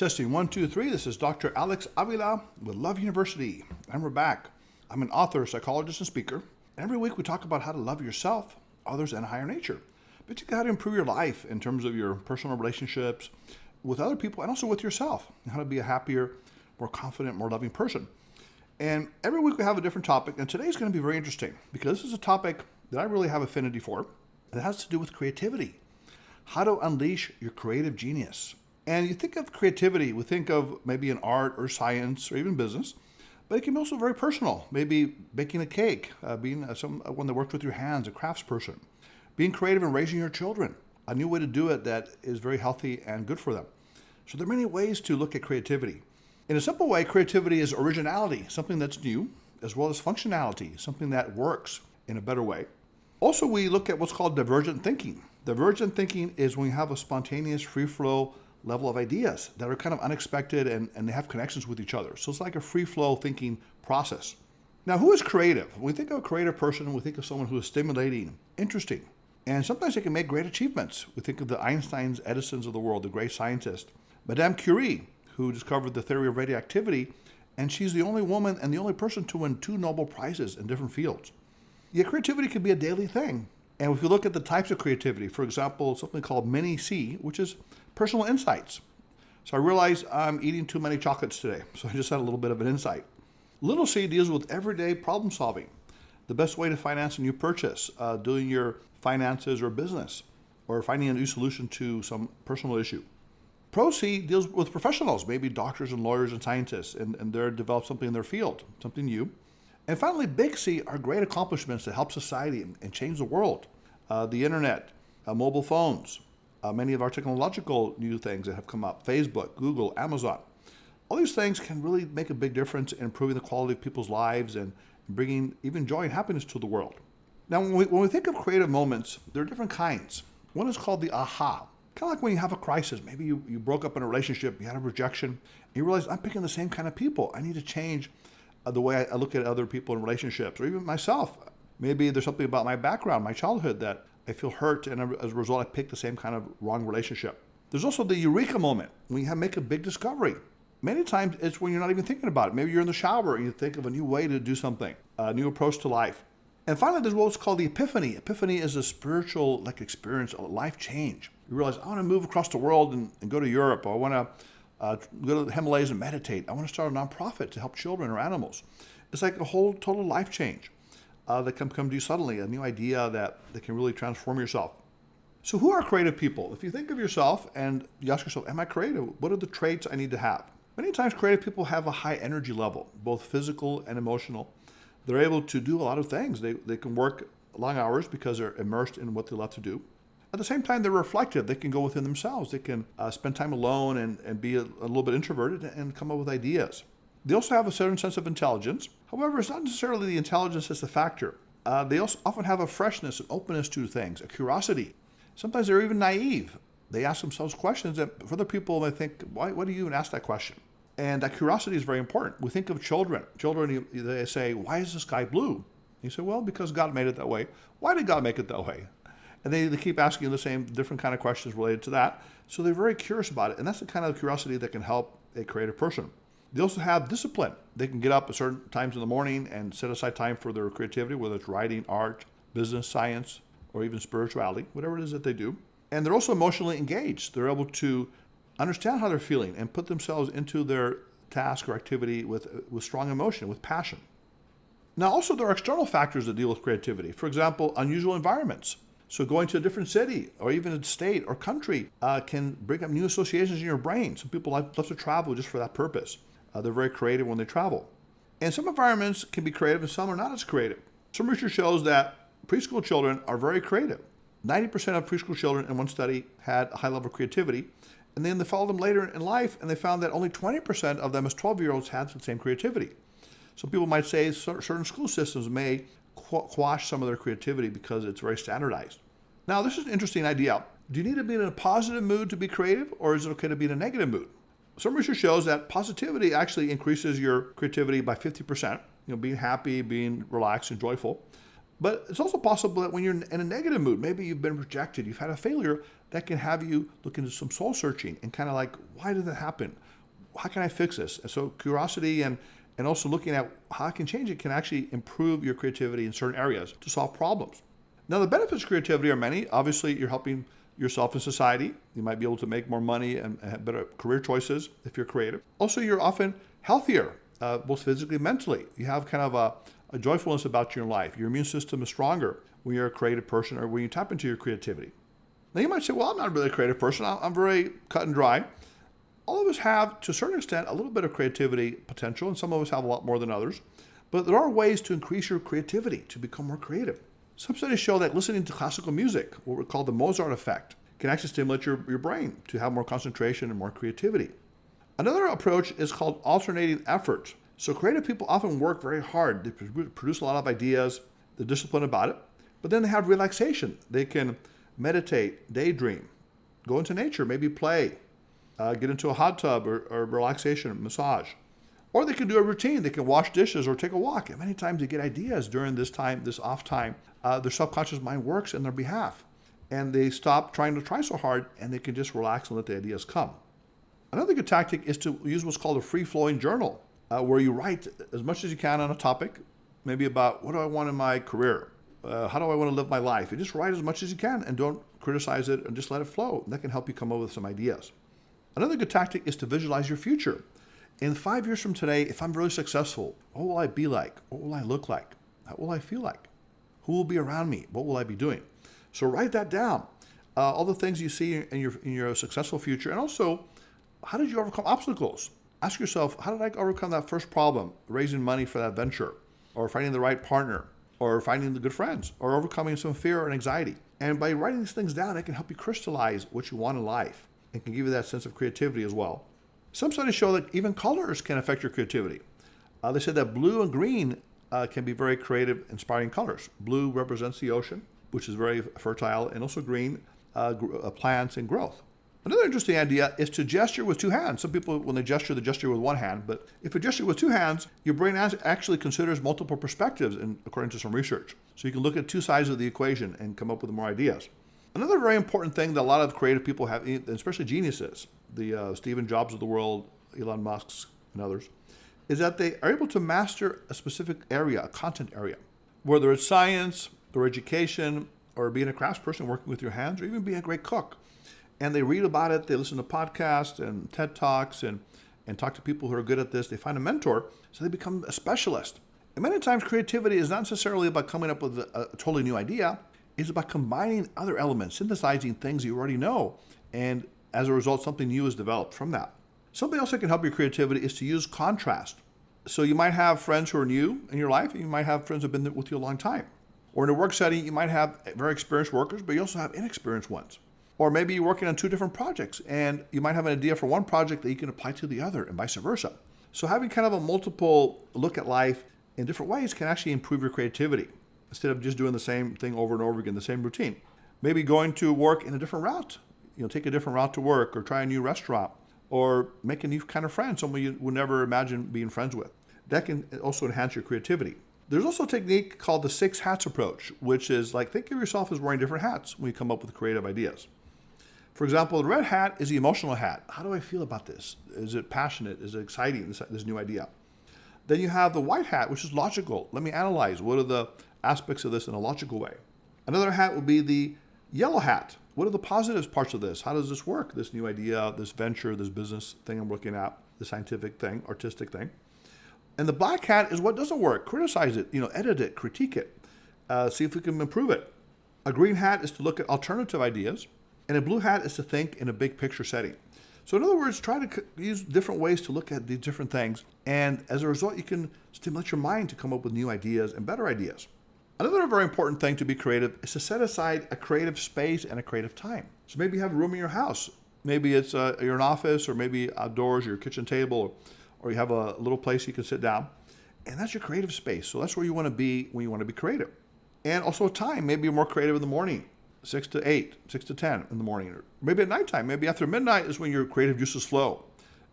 Testing 1, 2, 3. This is Dr. Alex Avila with Love University. And we're back. I'm an author, psychologist, and speaker. Every week we talk about how to love yourself, others, and higher nature. Basically, how to improve your life in terms of your personal relationships with other people and also with yourself. And how to be a happier, more confident, more loving person. And every week we have a different topic. And today's going to be very interesting because this is a topic that I really have affinity for. And it has to do with creativity. How to unleash your creative genius. And you think of creativity, we think of maybe in art or science or even business, but it can be also very personal. Maybe baking a cake, being someone that works with your hands, a craftsperson, being creative in raising your children, a new way to do it that is very healthy and good for them. So there are many ways to look at creativity. In a simple way, creativity is originality, something that's new, as well as functionality, something that works in a better way. Also, we look at what's called divergent thinking. Divergent thinking is when you have a spontaneous, free flow level of ideas that are kind of unexpected and they have connections with each other. So it's like a free flow thinking process. Now, who is creative? When we think of a creative person, we think of someone who is stimulating, interesting, and sometimes they can make great achievements. We think of the Einsteins, Edisons of the world, the great scientists. Madame Curie, who discovered the theory of radioactivity, and she's the only woman and the only person to win 2 Nobel Prizes in different fields. Yet creativity can be a daily thing. And if you look at the types of creativity, for example, something called mini C, which is personal insights. So I realized I'm eating too many chocolates today. So I just had a little bit of an insight. Little C deals with everyday problem solving. The best way to finance a new purchase, doing your finances or business, or finding a new solution to some personal issue. Pro C deals with professionals, maybe doctors and lawyers and scientists, and they're developed something in their field, something new. And finally, big C are great accomplishments that help society and change the world. The internet, mobile phones, many of our technological new things that have come up, Facebook, Google, Amazon. All these things can really make a big difference in improving the quality of people's lives and bringing even joy and happiness to the world. Now, when we think of creative moments, there are different kinds. One is called the aha. Kind of like when you have a crisis. Maybe you broke up in a relationship, you had a rejection, and you realize, I'm picking the same kind of people. I need to change the way I look at other people in relationships, or even myself. Maybe there's something about my background, my childhood, that I feel hurt, and as a result, I pick the same kind of wrong relationship. There's also the eureka moment, when you make a big discovery. Many times, it's when you're not even thinking about it. Maybe you're in the shower, and you think of a new way to do something, a new approach to life. And finally, there's what's called the epiphany. Epiphany is a spiritual experience, a life change. You realize, I want to move across the world and go to Europe, or I want to go to the Himalayas and meditate. I want to start a nonprofit to help children or animals. It's like a whole total life change that can come to you suddenly, a new idea that can really transform yourself. So who are creative people? If you think of yourself and you ask yourself, am I creative? What are the traits I need to have? Many times creative people have a high energy level, both physical and emotional. They're able to do a lot of things. They can work long hours because they're immersed in what they love to do. At the same time, they're reflective. They can go within themselves. They can spend time alone and be a little bit introverted and come up with ideas. They also have a certain sense of intelligence. However, it's not necessarily the intelligence that's the factor. They also often have a freshness and openness to things, a curiosity. Sometimes they're even naive. They ask themselves questions that for other people, they think, why do you even ask that question? And that curiosity is very important. We think of children. Children, they say, why is the sky blue? You say, well, because God made it that way. Why did God make it that way? And they keep asking the same different kind of questions related to that. So they're very curious about it. And that's the kind of curiosity that can help a creative person. They also have discipline. They can get up at certain times in the morning and set aside time for their creativity, whether it's writing, art, business, science, or even spirituality, whatever it is that they do. And they're also emotionally engaged. They're able to understand how they're feeling and put themselves into their task or activity with strong emotion, with passion. Now, also there are external factors that deal with creativity. For example, unusual environments. So going to a different city or even a state or country can bring up new associations in your brain. Some people love to travel just for that purpose. They're very creative when they travel. And some environments can be creative and some are not as creative. Some research shows that preschool children are very creative. 90% of preschool children in one study had a high level of creativity. And then they followed them later in life and they found that only 20% of them as 12-year-olds had the same creativity. So people might say certain school systems may quash some of their creativity because it's very standardized. Now, this is an interesting idea. Do you need to be in a positive mood to be creative, or is it okay to be in a negative mood? Some research shows that positivity actually increases your creativity by 50%, being happy, being relaxed and joyful. But it's also possible that when you're in a negative mood, maybe you've been rejected, you've had a failure, that can have you look into some soul searching and kind of like, why did that happen? How can I fix this? And so curiosity and also looking at how I can change it can actually improve your creativity in certain areas to solve problems. Now, the benefits of creativity are many. Obviously, you're helping yourself in society. You might be able to make more money and have better career choices if you're creative. Also, you're often healthier, both physically and mentally. You have kind of a joyfulness about your life. Your immune system is stronger when you're a creative person or when you tap into your creativity. Now, you might say, well, I'm not really a creative person. I'm very cut and dry. All of us have, to a certain extent, a little bit of creativity potential, and some of us have a lot more than others. But there are ways to increase your creativity, to become more creative. Some studies show that listening to classical music, what we call the Mozart effect, can actually stimulate your brain to have more concentration and more creativity. Another approach is called alternating effort. So creative people often work very hard. They produce a lot of ideas, they're disciplined about it, but then they have relaxation. They can meditate, daydream, go into nature, maybe play, get into a hot tub or relaxation, massage. Or they can do a routine. They can wash dishes or take a walk. And many times they get ideas during this time, this off time. Their subconscious mind works in their behalf. And they stop trying to try so hard, and they can just relax and let the ideas come. Another good tactic is to use what's called a free-flowing journal, where you write as much as you can on a topic, maybe about what do I want in my career? How do I want to live my life? You just write as much as you can and don't criticize it and just let it flow. That can help you come up with some ideas. Another good tactic is to visualize your future. In 5 years from today, if I'm really successful, what will I be like? What will I look like? How will I feel like? Who will be around me? What will I be doing? So write that down. All the things you see in your successful future. And also, how did you overcome obstacles? Ask yourself, how did I overcome that first problem, raising money for that venture, or finding the right partner, or finding the good friends, or overcoming some fear and anxiety? And by writing these things down, it can help you crystallize what you want in life and can give you that sense of creativity as well. Some studies show that even colors can affect your creativity. They said that blue and green can be very creative, inspiring colors. Blue represents the ocean, which is very fertile, and also green, plants and growth. Another interesting idea is to gesture with two hands. Some people, when they gesture with one hand, but if you gesture with two hands, your brain actually considers multiple perspectives, according to some research. So you can look at two sides of the equation and come up with more ideas. Another very important thing that a lot of creative people have, especially geniuses, the Steve Jobs of the world, Elon Musk's, and others, is that they are able to master a specific area, a content area, whether it's science or education or being a craftsperson, working with your hands, or even being a great cook. And they read about it, they listen to podcasts and TED Talks and talk to people who are good at this. They find a mentor, so they become a specialist. And many times creativity is not necessarily about coming up with a totally new idea. It's about combining other elements, synthesizing things you already know, and as a result, something new is developed from that. Something else that can help your creativity is to use contrast. So you might have friends who are new in your life, and you might have friends who have been with you a long time. Or in a work setting, you might have very experienced workers, but you also have inexperienced ones. Or maybe you're working on two different projects, and you might have an idea for one project that you can apply to the other, and vice versa. So having kind of a multiple look at life in different ways can actually improve your creativity, instead of just doing the same thing over and over again, the same routine. Maybe going to work in a different route. Take a different route to work, or try a new restaurant, or make a new kind of friend, someone you would never imagine being friends with. That can also enhance your creativity. There's also a technique called the 6 hats approach, which is like, think of yourself as wearing different hats when you come up with creative ideas. For example, the red hat is the emotional hat. How do I feel about this? Is it passionate? Is it exciting, this new idea? Then you have the white hat, which is logical. Let me analyze. What are the aspects of this in a logical way? Another hat would be the yellow hat. What are the positive parts of this? How does this work? This new idea, this venture, this business thing I'm looking at, the scientific thing, artistic thing. And the black hat is what doesn't work. Criticize it, edit it, critique it, see if we can improve it. A green hat is to look at alternative ideas. And a blue hat is to think in a big picture setting. So in other words, try to use different ways to look at these different things. And as a result, you can stimulate your mind to come up with new ideas and better ideas. Another very important thing to be creative is to set aside a creative space and a creative time. So maybe you have a room in your house. Maybe it's you're in an office, or maybe outdoors, your kitchen table, or you have a little place you can sit down. And that's your creative space. So that's where you want to be when you want to be creative. And also a time. Maybe you're more creative in the morning. 6 to 8, 6 to 10 in the morning, or maybe at nighttime. Maybe after midnight is when your creative juices flow,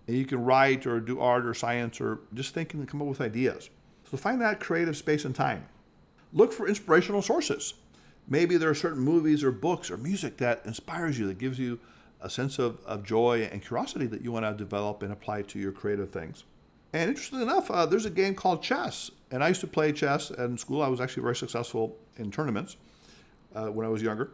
and you can write or do art or science or just think and come up with ideas. So find that creative space and time. Look for inspirational sources. Maybe there are certain movies or books or music that inspires you, that gives you a sense of joy and curiosity that you want to develop and apply to your creative things. And interestingly enough, there's a game called chess. And I used to play chess in school. I was actually very successful in tournaments when I was younger.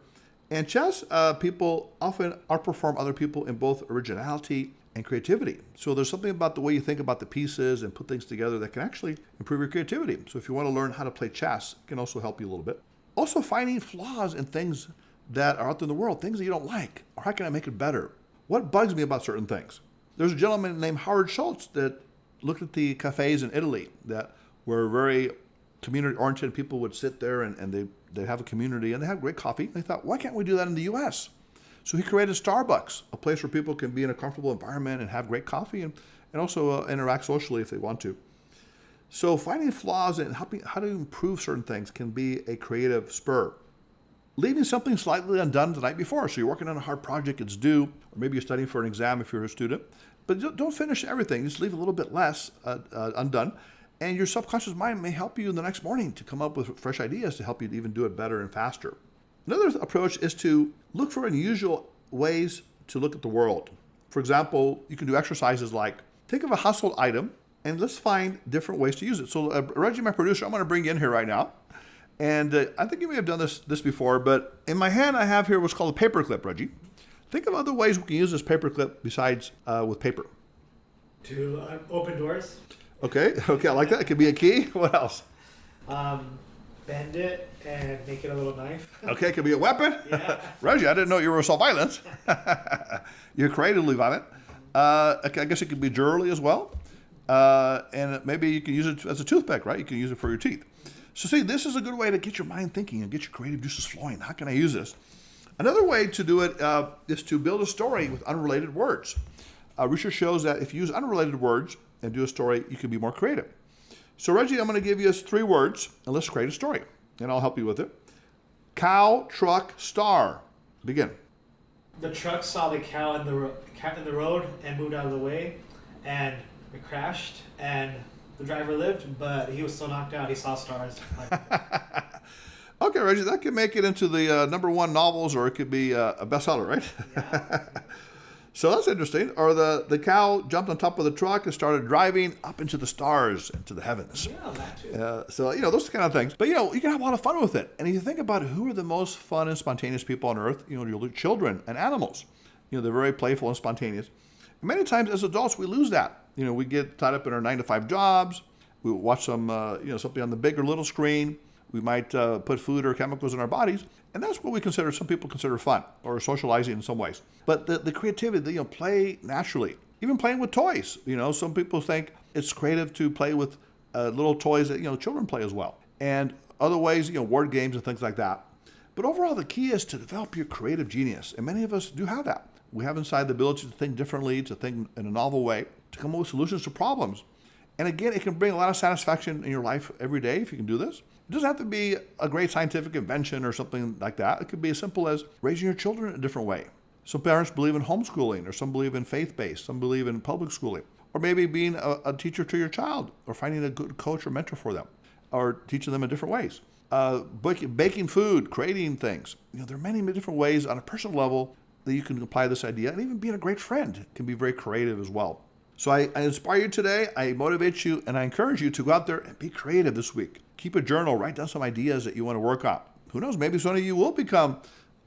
And chess, people often outperform other people in both originality and creativity. So there's something about the way you think about the pieces and put things together that can actually improve your creativity. So if you want to learn how to play chess, it can also help you a little bit. Also finding flaws in things that are out there in the world, things that you don't like, or how can I make it better? What bugs me about certain things? There's a gentleman named Howard Schultz that looked at the cafes in Italy that were very community-oriented. People would sit there and they'd have a community and they have great coffee. They thought, why can't we do that in the U.S.? So he created Starbucks, a place where people can be in a comfortable environment and have great coffee and also interact socially if they want to. So finding flaws and how to improve certain things can be a creative spur. Leaving something slightly undone the night before. So you're working on a hard project, it's due, or maybe you're studying for an exam if you're a student. But don't finish everything. Just leave a little bit less undone. And your subconscious mind may help you in the next morning to come up with fresh ideas to help you to even do it better and faster. Another approach is to look for unusual ways to look at the world. For example, you can do exercises like think of a household item and let's find different ways to use it. So Reggie, my producer, I'm going to bring you in here right now. And I think you may have done this before, but in my hand I have here what's called a paper clip, Reggie. Think of other ways we can use this paper clip besides with paper. To open doors. Okay, I like that. It could be a key. What else? Bend it and make it a little knife. Okay, it could be a weapon. Yeah. Reggie, I didn't know you were so violent. You're creatively violent. Okay, I guess it could be jewelry as well. And maybe you can use it as a toothpick, right? You can use it for your teeth. So see, this is a good way to get your mind thinking and get your creative juices flowing. How can I use this? Another way to do it is to build a story with unrelated words. Research shows that if you use unrelated words and do a story, you can be more creative. So Reggie, I'm going to give you 3 words, and let's create a story. And I'll help you with it. Cow, truck, star. Begin. The truck saw the cow in the road and moved out of the way, and it crashed, and the driver lived, but he was still knocked out. He saw stars. Okay, Reggie, that could make it into the #1 novels, or it could be a bestseller, right? Yeah. So that's interesting. Or the cow jumped on top of the truck and started driving up into the stars, into the heavens. Yeah, that too. So, those kind of things. But, you can have a lot of fun with it. And if you think about it, who are the most fun and spontaneous people on earth? Your children and animals. They're very playful and spontaneous. And many times as adults, we lose that. We get tied up in our 9-to-5 jobs. We watch some, something on the big or little screen. We might put food or chemicals in our bodies. And that's what some people consider fun or socializing in some ways. But the creativity, play naturally. Even playing with toys. Some people think it's creative to play with little toys that, children play as well. And other ways, word games and things like that. But overall, the key is to develop your creative genius. And many of us do have that. We have inside the ability to think differently, to think in a novel way, to come up with solutions to problems. And again, it can bring a lot of satisfaction in your life every day if you can do this. It doesn't have to be a great scientific invention or something like that. It could be as simple as raising your children in a different way. Some parents believe in homeschooling, or some believe in faith-based, some believe in public schooling, or maybe being a teacher to your child, or finding a good coach or mentor for them, or teaching them in different ways. Baking food, creating things. There are many different ways on a personal level that you can apply this idea, and even being a great friend can be very creative as well. So I inspire you today, I motivate you, and I encourage you to go out there and be creative this week. Keep a journal, write down some ideas that you want to work on. Who knows, maybe some of you will become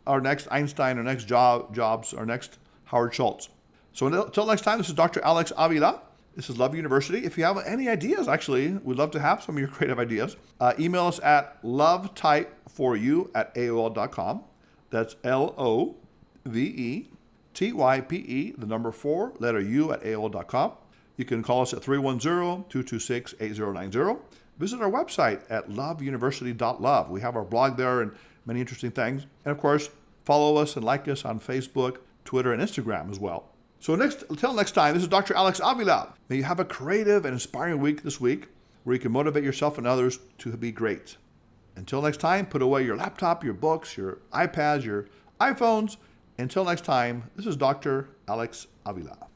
our next Einstein, our next Jobs, our next Howard Schultz. So until next time, this is Dr. Alex Avila. This is Love University. If you have any ideas, actually, we'd love to have some of your creative ideas. Email us at lovetype4u@aol.com. That's LOVETYPE, the number 4, letter U @AOL.com. You can call us at 310-226-8090. Visit our website at loveuniversity.love. We have our blog there and many interesting things. And of course, follow us and like us on Facebook, Twitter, and Instagram as well. So until next time, this is Dr. Alex Avila. May you have a creative and inspiring week this week where you can motivate yourself and others to be great. Until next time, put away your laptop, your books, your iPads, your iPhones. Until next time, this is Dr. Alex Avila.